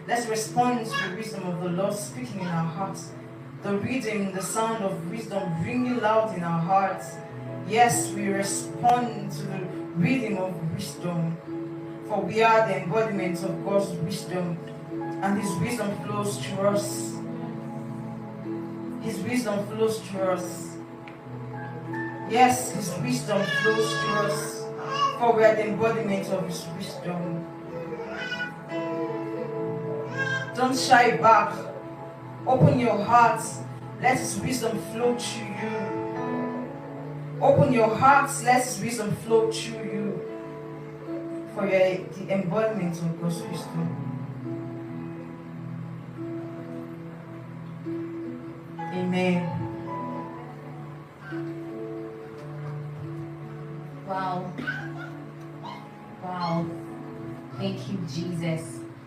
Let's respond to the wisdom of the Lord speaking in our hearts. The rhythm, the sound of wisdom ringing loud in our hearts. Yes, we respond to the rhythm of wisdom, for we are the embodiment of God's wisdom, and His wisdom flows through us. His wisdom flows through us. Yes, His wisdom flows through us, for we are the embodiment of His wisdom. Don't shy back. Open your heart. Let His wisdom flow through you. Open your heart. Let His wisdom flow through you, for you are the embodiment of God's wisdom. Amen.